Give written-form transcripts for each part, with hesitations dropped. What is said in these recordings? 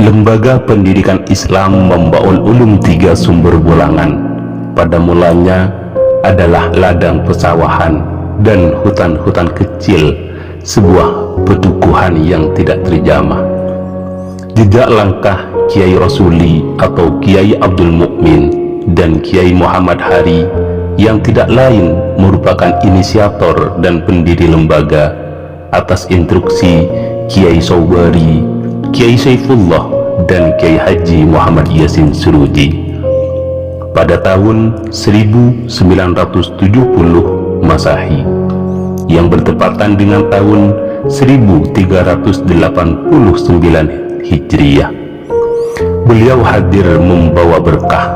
Lembaga Pendidikan Islam Membaul Ulum 3 Sumber Bulangan pada mulanya adalah ladang pesawahan dan hutan-hutan kecil, sebuah pedukuhan yang tidak terjamah. Jejak langkah Kiai Rasuli atau Kiai Abdul Mukmin dan Kiai Muhammad Hari yang tidak lain merupakan inisiator dan pendiri lembaga atas instruksi Kiai Sobari, Kiai Saifullah dan Kiai Haji Muhammad Yasin Suruji pada tahun 1970 Masehi yang bertepatan dengan tahun 1389 Hijriah. Beliau hadir membawa berkah.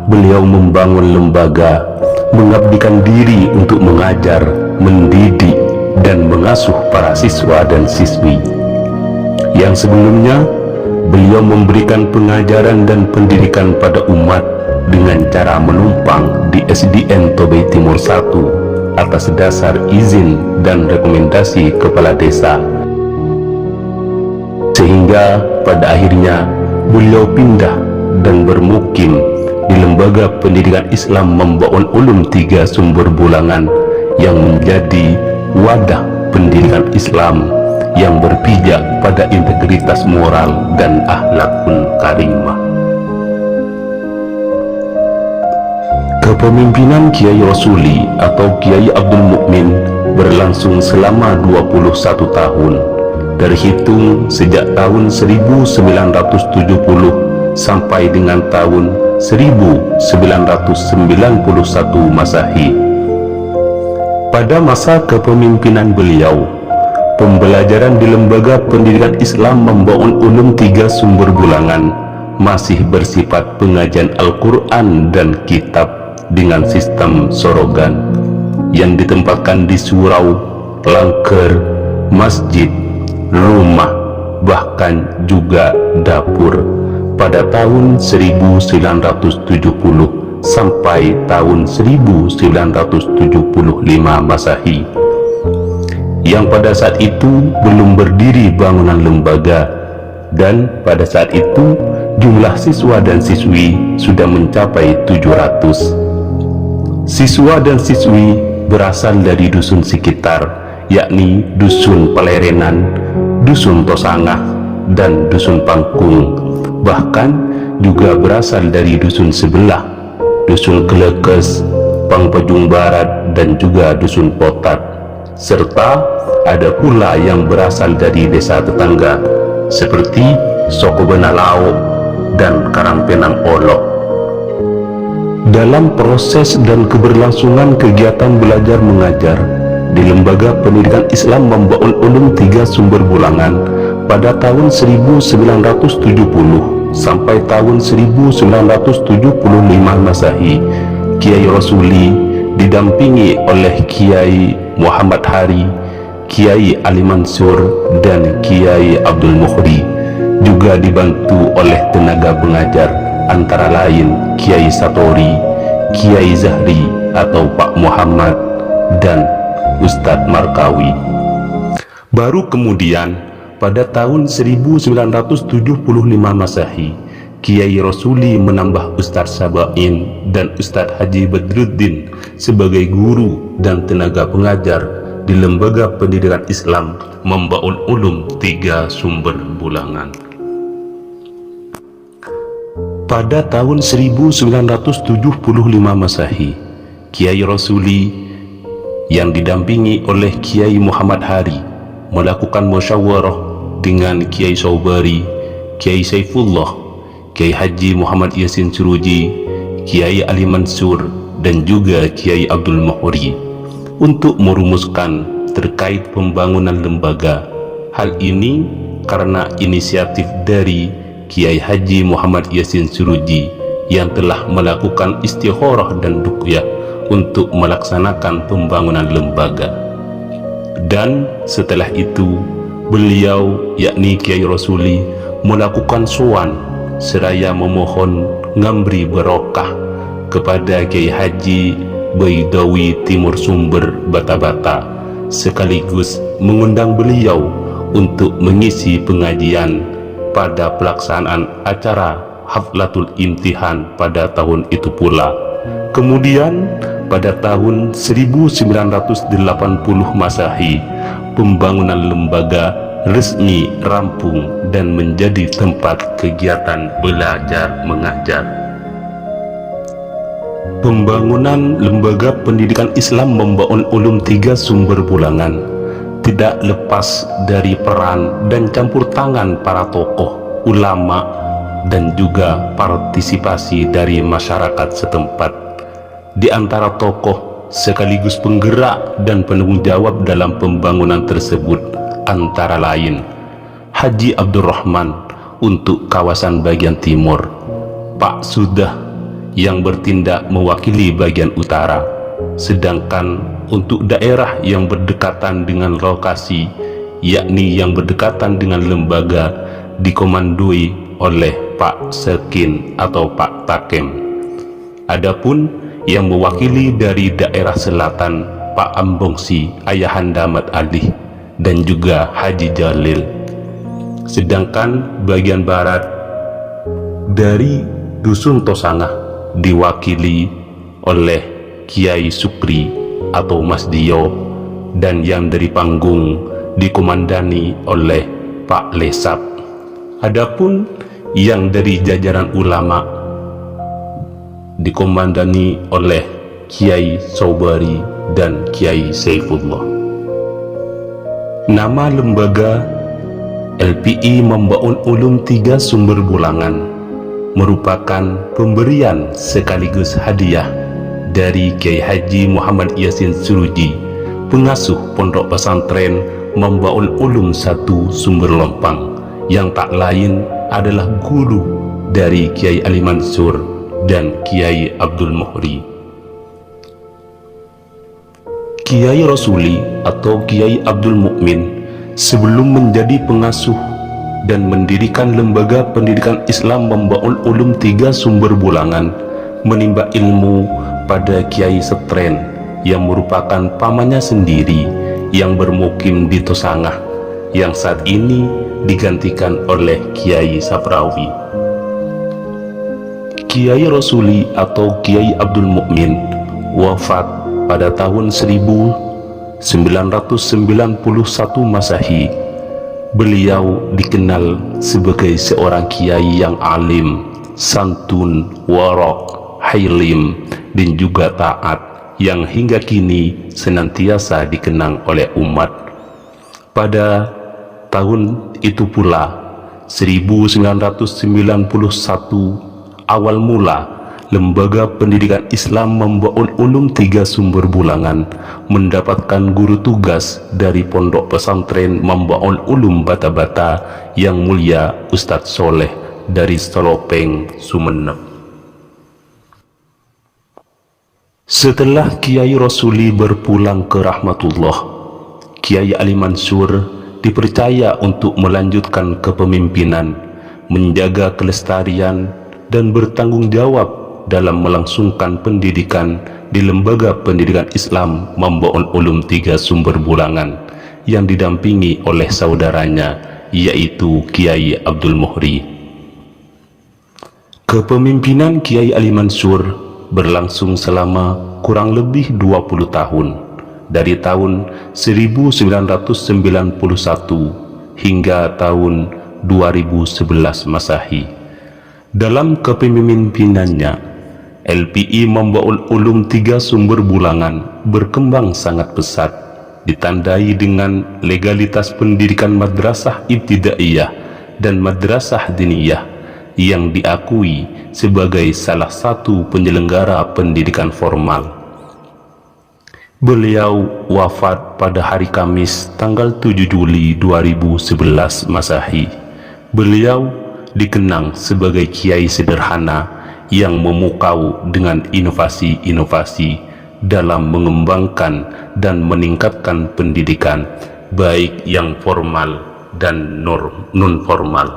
Beliau membangun lembaga, mengabdikan diri untuk mengajar, mendidik dan mengasuh para siswa dan siswi. Yang sebelumnya beliau memberikan pengajaran dan pendidikan pada umat dengan cara menumpang di SDN Tobei Timur 1 atas dasar izin dan rekomendasi kepala desa, sehingga pada akhirnya beliau pindah dan bermukim di Lembaga Pendidikan Islam Membaul Ulum 3 Sumber Bulangan yang menjadi wadah pendidikan Islam yang berpijak pada integritas moral dan akhlakul karimah. Kepemimpinan Kiai Rasuli atau Kiai Abdul Mukmin berlangsung selama 21 tahun, terhitung sejak tahun 1970 sampai dengan tahun 1991 Masehi. Pada masa kepemimpinan beliau, pembelajaran di Lembaga Pendidikan Islam Membaul Ulum 3 Sumber Bulangan masih bersifat pengajian Al-Quran dan kitab dengan sistem sorogan yang ditempatkan di surau, langker, masjid, rumah, bahkan juga dapur pada tahun 1970 sampai tahun 1975 Masehi, yang pada saat itu belum berdiri bangunan lembaga, dan pada saat itu jumlah siswa dan siswi sudah mencapai 700. Siswa dan siswi berasal dari dusun sekitar, yakni dusun Pelerenan, dusun Tosangah, dan dusun Pangkung. Bahkan juga berasal dari dusun sebelah, dusun Kelekes, Pangpejung Barat, dan juga dusun Potat, serta ada pula yang berasal dari desa tetangga seperti Sokobenalao dan Karangpenang Olok. Dalam proses dan keberlangsungan kegiatan belajar mengajar di Lembaga Pendidikan Islam Membaul Ulum 3 Sumber Bulangan pada tahun 1970 sampai tahun 1975 Masehi, Kiai Rasuli didampingi oleh Kiai Muhammad Hari, Kiai Ali Mansur, dan Kiai Abdul Mukhri, juga dibantu oleh tenaga pengajar antara lain Kiai Satori, Kiai Zahri atau Pak Muhammad, dan Ustadz Markawi. Baru kemudian pada tahun 1975 Masehi, Kiai Rasuli menambah Ustadz Sabain dan Ustadz Haji Badruddin sebagai guru dan tenaga pengajar di Lembaga Pendidikan Islam Membaul Ulum 3 Sumber Bulangan. Pada tahun 1975 Masehi, Kiai Rasuli yang didampingi oleh Kiai Muhammad Hari melakukan musyawarah dengan Kiai Sobari, Kiai Saifullah, Kiai Haji Muhammad Yasin Suruji, Kiai Ali Mansur, dan juga Kiai Abdul Mukhri untuk merumuskan terkait pembangunan lembaga. Hal ini karena inisiatif dari Kiai Haji Muhammad Yasin Suruji yang telah melakukan istikharah dan ruqyah untuk melaksanakan pembangunan lembaga. Dan setelah itu beliau, yakni Kiai Rasuli, melakukan sowan seraya memohon ngambri barokah kepada Kiai Haji Baidawi Timur Sumber Bata-Bata, sekaligus mengundang beliau untuk mengisi pengajian pada pelaksanaan acara Haflatul Imtihan pada tahun itu pula. Kemudian pada tahun 1980 Masehi, pembangunan lembaga resmi rampung dan menjadi tempat kegiatan belajar mengajar. Pembangunan lembaga pendidikan Islam membangun ulum 3 sumber bulangan tidak lepas dari peran dan campur tangan para tokoh, ulama, dan juga partisipasi dari masyarakat setempat. Di antara tokoh sekaligus penggerak dan penanggung jawab dalam pembangunan tersebut antara lain Haji Abdurrahman untuk kawasan bagian timur, Pak Sudah yang bertindak mewakili bagian utara, sedangkan untuk daerah yang berdekatan dengan lokasi, yakni yang berdekatan dengan lembaga, dikomandoi oleh Pak Sekin atau Pak Takem. Adapun yang mewakili dari daerah selatan, Pak Ambongsi, Ayahanda Mat Ali, dan juga Haji Jalil. Sedangkan bagian barat dari Dusun Tosangah diwakili oleh Kiai Sukri atau Mas Dio, dan yang dari panggung dikomandani oleh Pak Lesap. Adapun yang dari jajaran ulama dikomandani oleh Kiai Sobari dan Kiai Saifullah. Nama lembaga LPI Membangun Ulum 3 Sumber Bulangan merupakan pemberian sekaligus hadiah dari Kiai Haji Muhammad Yasin Suruji, pengasuh Pondok Pesantren Membangun Ulum 1 Sumber Lompang, yang tak lain adalah guru dari Kiai Ali Mansur dan Kiai Abdul Muhri. Kiai Rasuli atau Kiai Abdul Mukmin sebelum menjadi pengasuh dan mendirikan lembaga pendidikan Islam Membangun Ulum 3 Sumber Bulangan, menimba ilmu pada Kiai Setren yang merupakan pamannya sendiri yang bermukim di Tosangah, yang saat ini digantikan oleh Kiai Saprawi. Kiai Rasuli atau Kiai Abdul Mukmin wafat pada tahun 1991 Masehi. Beliau dikenal sebagai seorang kiai yang alim, santun, warok, hilim, dan juga taat, yang hingga kini senantiasa dikenang oleh umat. Pada tahun itu pula, 1991, awal mula Lembaga Pendidikan Islam Membangun Ulum 3 Sumber Bulangan mendapatkan guru tugas dari Pondok Pesantren Membangun Ulum Bata-Bata yang mulia Ustadz Soleh dari Solopeng, Sumeneb. Setelah Kiai Rasuli berpulang ke rahmatullah, Kiai Ali Mansur dipercaya untuk melanjutkan kepemimpinan, menjaga kelestarian, dan bertanggung jawab dalam melangsungkan pendidikan di Lembaga Pendidikan Islam Membangun Ulum 3 Sumber Bulangan yang didampingi oleh saudaranya, yaitu Kiai Abdul Muhri. Kepemimpinan Kiai Ali Mansur berlangsung selama kurang lebih 20 tahun, dari tahun 1991 hingga tahun 2011 Masehi. Dalam kepemimpinannya, LPI Membangun Ulum 3 Sumber Bulangan berkembang sangat pesat, ditandai dengan legalitas pendidikan madrasah ibtidaiyah dan madrasah diniyah yang diakui sebagai salah satu penyelenggara pendidikan formal. Beliau wafat pada hari Kamis tanggal 7 Juli 2011 Masehi. Beliau dikenang sebagai kiai sederhana yang memukau dengan inovasi-inovasi dalam mengembangkan dan meningkatkan pendidikan, baik yang formal dan non-formal.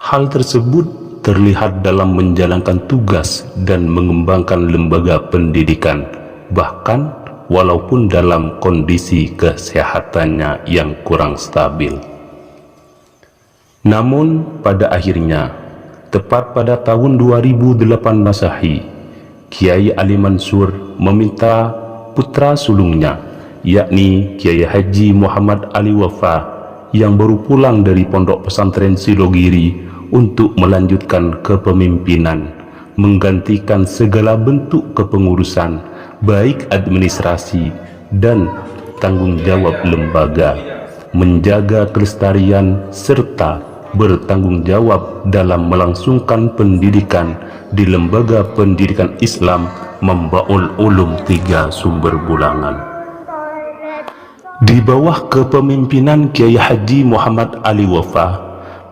Hal tersebut terlihat dalam menjalankan tugas dan mengembangkan lembaga pendidikan, bahkan walaupun dalam kondisi kesehatannya yang kurang stabil. Namun pada akhirnya, tepat pada tahun 2008 Masehi, Kiai Ali Mansur meminta putra sulungnya, yakni Kiai Haji Muhammad Ali Wafa yang baru pulang dari Pondok Pesantren Silogiri untuk melanjutkan kepemimpinan, menggantikan segala bentuk kepengurusan, baik administrasi dan tanggung jawab lembaga, menjaga kelestarian serta bertanggung jawab dalam melangsungkan pendidikan di Lembaga Pendidikan Islam Mambaul Ulum 3 Sumber Bulangan. Di bawah kepemimpinan Kiai Haji Muhammad Ali Wafa,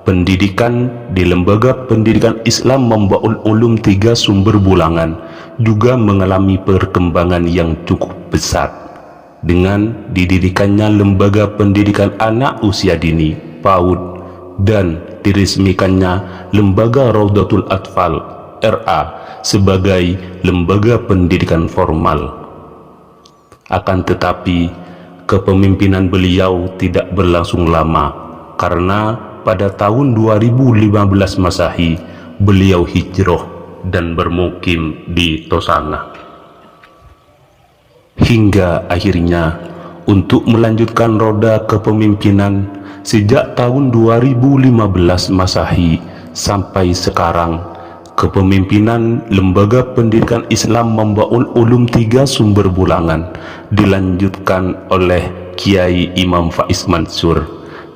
pendidikan di Lembaga Pendidikan Islam Mambaul Ulum 3 Sumber Bulangan juga mengalami perkembangan yang cukup besar dengan didirikannya Lembaga Pendidikan Anak Usia Dini PAUD dan diresmikannya Lembaga Raudatul Atfal RA sebagai lembaga pendidikan formal. Akan tetapi kepemimpinan beliau tidak berlangsung lama, karena pada tahun 2015 Masehi beliau hijrah dan bermukim di Tosanga. Hingga akhirnya untuk melanjutkan roda kepemimpinan sejak tahun 2015 Masehi sampai sekarang, kepemimpinan Lembaga Pendidikan Islam Mambaul Ulum 3 Sumber Bulangan dilanjutkan oleh Kiai Imam Faiz Mansur.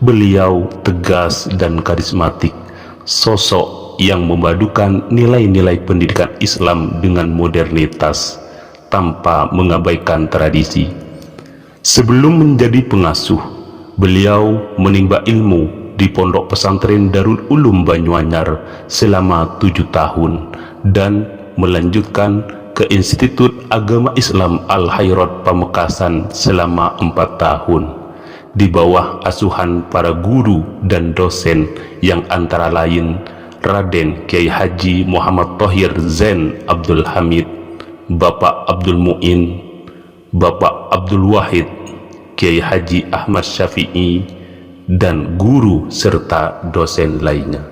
Beliau tegas dan karismatik, sosok yang memadukan nilai-nilai pendidikan Islam dengan modernitas tanpa mengabaikan tradisi. Sebelum menjadi pengasuh, beliau menimba ilmu di Pondok Pesantren Darul Ulum Banyuanyar selama 7 tahun dan melanjutkan ke Institut Agama Islam Al-Khairat Pamekasan selama 4 tahun di bawah asuhan para guru dan dosen yang antara lain Raden Kiai Haji Muhammad Thohir Zain Abdul Hamid, Bapak Abdul Mu'in, Bapak Abdul Wahid, Kiai Haji Ahmad Syafi'i, dan guru serta dosen lainnya.